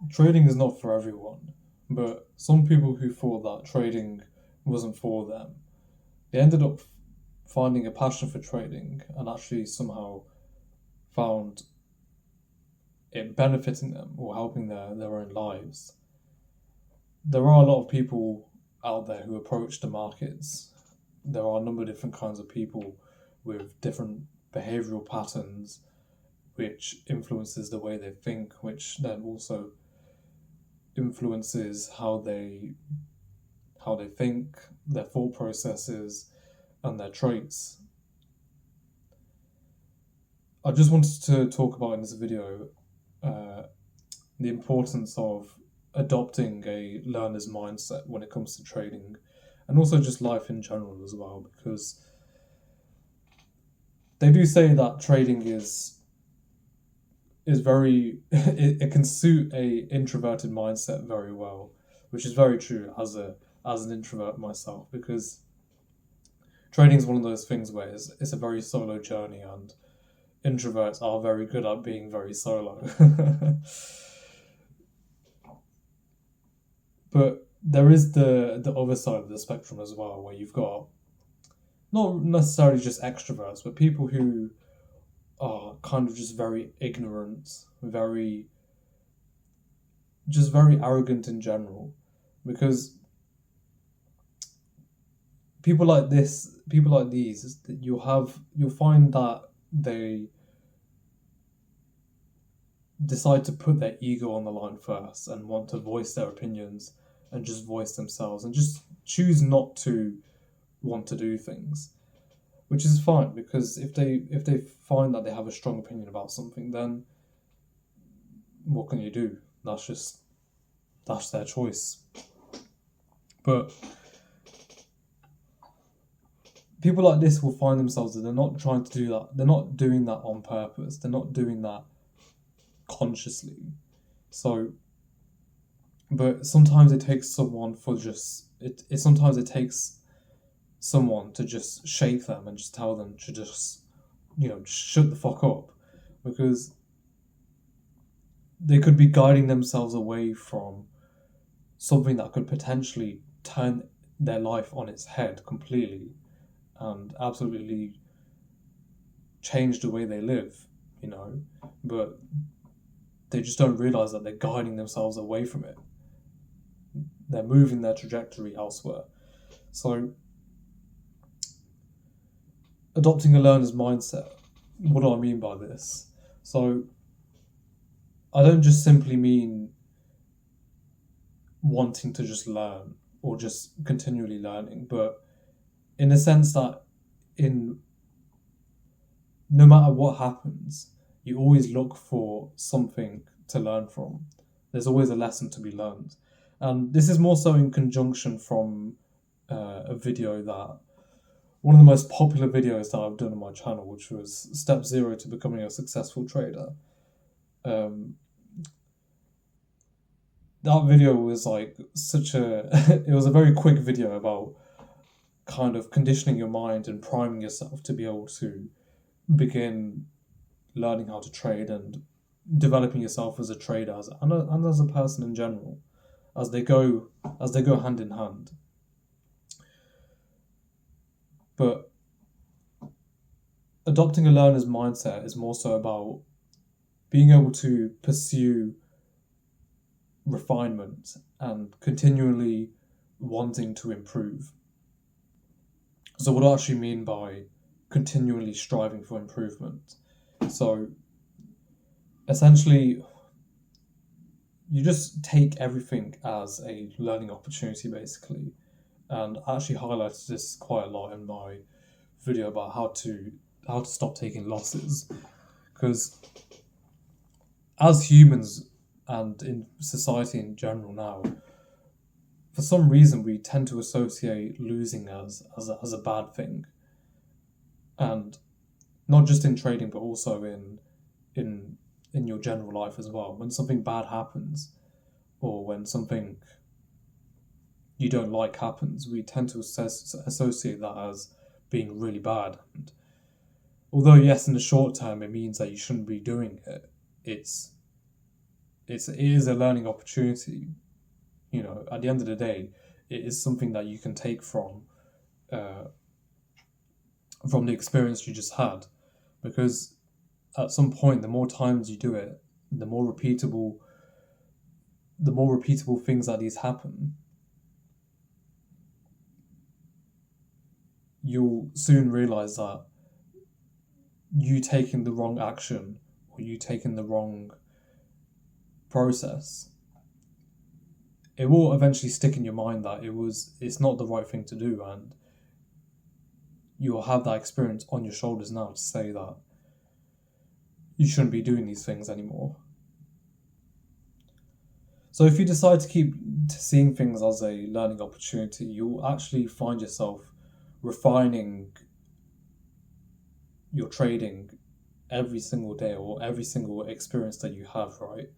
trading is not for everyone, but some people who thought that trading wasn't for them, they ended up finding a passion for trading and actually somehow found it benefiting them or helping their own lives. There are a lot of people out there who approach the markets. There are a number of different kinds of people with different behavioral patterns, which influences the way they think, which then also influences how they think, their thought processes, and their traits. I just wanted to talk about in this video uh, the importance of adopting a learner's mindset when it comes to trading, and also just life in general as well, because they do say that trading is very it can suit a introverted mindset very well, which is very true as an introvert myself, because trading is one of those things where it's a very solo journey, and introverts are very good at being very solo. But there is the other side of the spectrum as well, where you've got not necessarily just extroverts, but people who are kind of just very ignorant, very arrogant in general, because people like these, you'll find that they decide to put their ego on the line first and want to voice their opinions and just voice themselves and just choose not to want to do things, which is fine, because if they find that they have a strong opinion about something, then what can you do? That's their choice. But people like this will find themselves that they're not trying to do that. They're not doing that on purpose. They're not doing that consciously. So, but sometimes it takes someone for just it. Sometimes it takes someone to just shake them and just tell them to just shut the fuck up, because they could be guiding themselves away from something that could potentially turn their life on its head completely and absolutely change the way they live, you know. But they just don't realize that they're guiding themselves away from it. They're moving their trajectory elsewhere. So, adopting a learner's mindset. What do I mean by this? So, I don't just simply mean wanting to just learn or just continually learning, but in the sense that in no matter what happens, you always look for something to learn from. There's always a lesson to be learned. And this is more so in conjunction from a video that one of the most popular videos that I've done on my channel, which was Step Zero to Becoming a Successful Trader. Um, that video was like it was a very quick video about kind of conditioning your mind and priming yourself to be able to begin learning how to trade and developing yourself as a trader and as a person in general, as they go hand in hand. But adopting a learner's mindset is more so about being able to pursue refinement and continually wanting to improve. So, what do I actually mean by continually striving for improvement? So, essentially, you just take everything as a learning opportunity, basically. And I actually highlighted this quite a lot in my video about how to stop taking losses, because as humans and in society in general now, for some reason we tend to associate losing as a bad thing, and not just in trading but also in in your general life as well. When something bad happens, or when something you don't like happens, we tend to associate that as being really bad. And although yes, in the short term it means that you shouldn't be doing it, it's it is a learning opportunity. At the end of the day, it is something that you can take uh, from the experience you just had, because at some point, the more times you do it, the more repeatable things like these happen. You'll soon realize that you taking the wrong action or you taking the wrong process, it will eventually stick in your mind that it's not the right thing to do, and you'll have that experience on your shoulders now to say that you shouldn't be doing these things anymore. So if you decide to keep seeing things as a learning opportunity, you'll actually find yourself refining your trading every single day or every single experience that you have, right?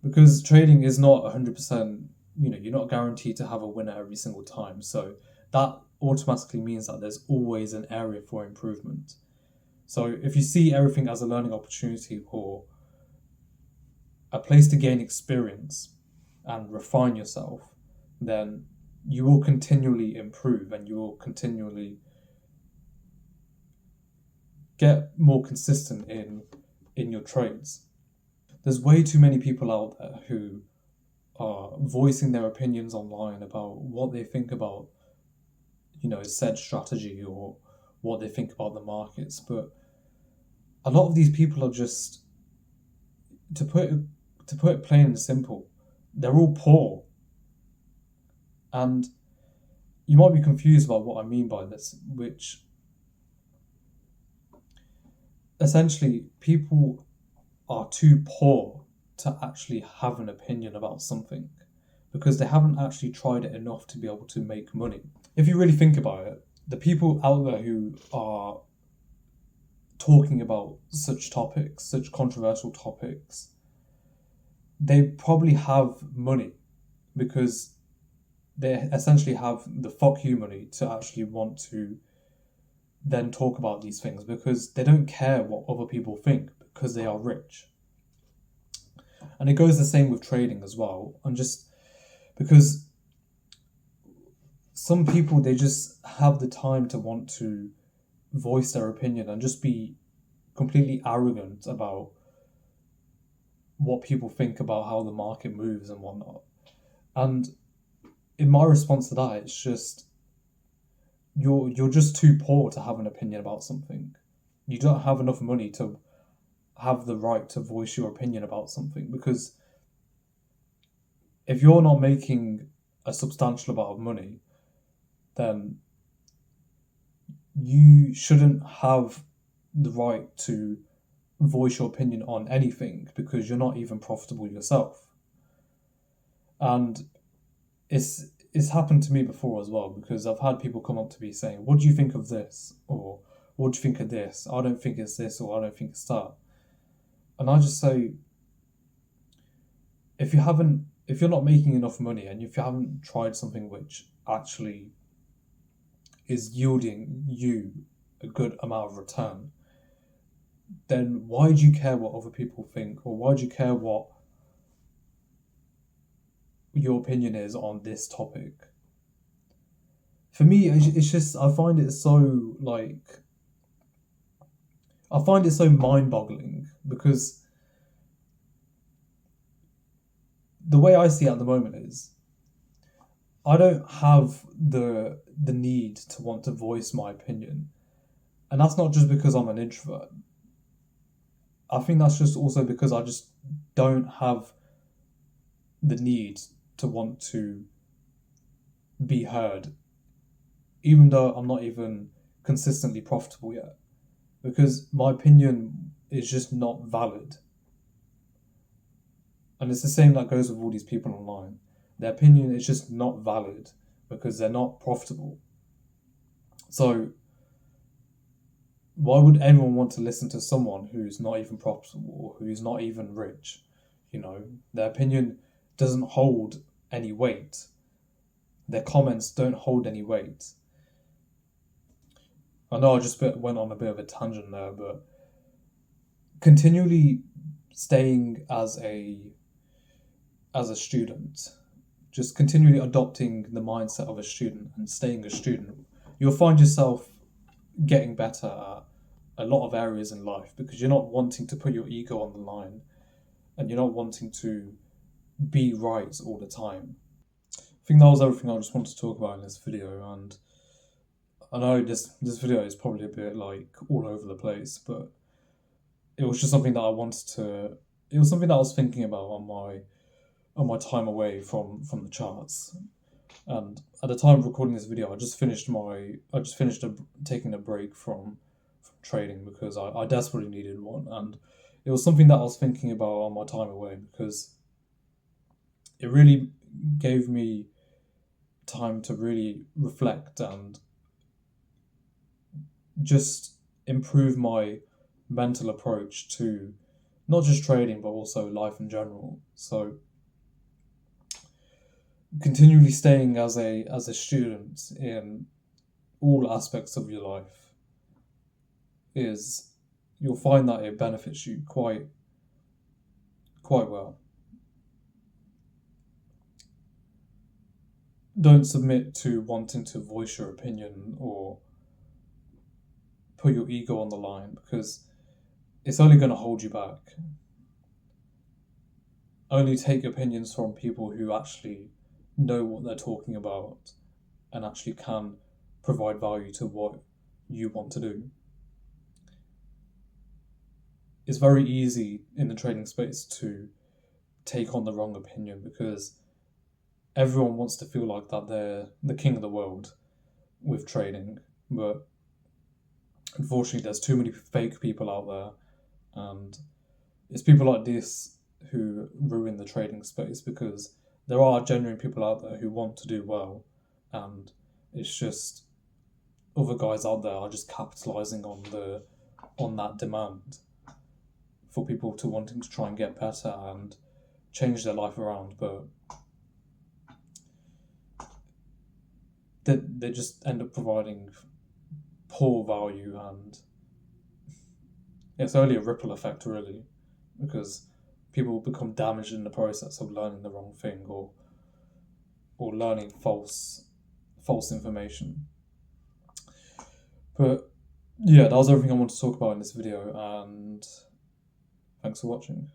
Because trading is not 100%, you're not guaranteed to have a winner every single time. So that automatically means that there's always an area for improvement. So if you see everything as a learning opportunity or a place to gain experience and refine yourself, then you will continually improve and you will continually get more consistent in your trades. There's way too many people out there who are voicing their opinions online about what they think about, said strategy or what they think about the markets. But a lot of these people are just, to put it plain and simple, they're all poor. And you might be confused about what I mean by this, which essentially people are too poor to actually have an opinion about something because they haven't actually tried it enough to be able to make money. If you really think about it, the people out there who are talking about such topics, such controversial topics, they probably have money because they essentially have the fuck you money to actually want to then talk about these things because they don't care what other people think because they are rich. And it goes the same with trading as well. And just because some people, they just have the time to want to voice their opinion and just be completely arrogant about what people think about how the market moves and whatnot. And in my response to that, it's just you're just too poor to have an opinion about something. You don't have enough money to have the right to voice your opinion about something because if you're not making a substantial amount of money, then you shouldn't have the right to voice your opinion on anything because you're not even profitable yourself. And it's happened to me before as well because I've had people come up to me saying, "What do you think of this?" or "What do you think of this?" "I don't think it's this," or "I don't think it's that." And I just say, if you're not making enough money and if you haven't tried something which actually is yielding you a good amount of return, then why do you care what other people think, or why do you care what your opinion is on this topic? For me, it's just I find it so mind-boggling because the way I see it at the moment is I don't have the need to want to voice my opinion, and that's not just because I'm an introvert. I think that's just also because I just don't have the need to want to be heard, even though I'm not even consistently profitable yet, because my opinion is just not valid. And it's the same that goes with all these people online. Their opinion is just not valid because they're not profitable. So why would anyone want to listen to someone who's not even profitable or who's not even rich? Their opinion doesn't hold any weight. Their comments don't hold any weight. I know I just went on a bit of a tangent there, but continually staying as a as a student, just continually adopting the mindset of a student and staying a student, you'll find yourself getting better at a lot of areas in life because you're not wanting to put your ego on the line and you're not wanting to be right all the time. I think that was everything I just wanted to talk about in this video, and I know this video is probably a bit like all over the place, but it was just something that I wanted to. It was something that I was thinking about on my time away from the charts. And at the time of recording this video, I just finished taking a break from trading because I desperately needed one, and it was something that I was thinking about on my time away because it really gave me time to really reflect and just improve my mental approach to not just trading but also life in general. So continually staying as a student in all aspects of your life is you'll find that it benefits you quite well. Don't submit to wanting to voice your opinion or put your ego on the line because it's only going to hold you back. Only take opinions from people who actually know what they're talking about and actually can provide value to what you want to do. It's very easy in the trading space to take on the wrong opinion because everyone wants to feel like that they're the king of the world with trading, but unfortunately there's too many fake people out there, and it's people like this who ruin the trading space because there are genuine people out there who want to do well, and it's just other guys out there are just capitalizing on that demand for people to wanting to try and get better and change their life around, but they just end up providing poor value, and it's only a ripple effect really because people become damaged in the process of learning the wrong thing or learning false information. But yeah, that was everything I wanted to talk about in this video, and thanks for watching.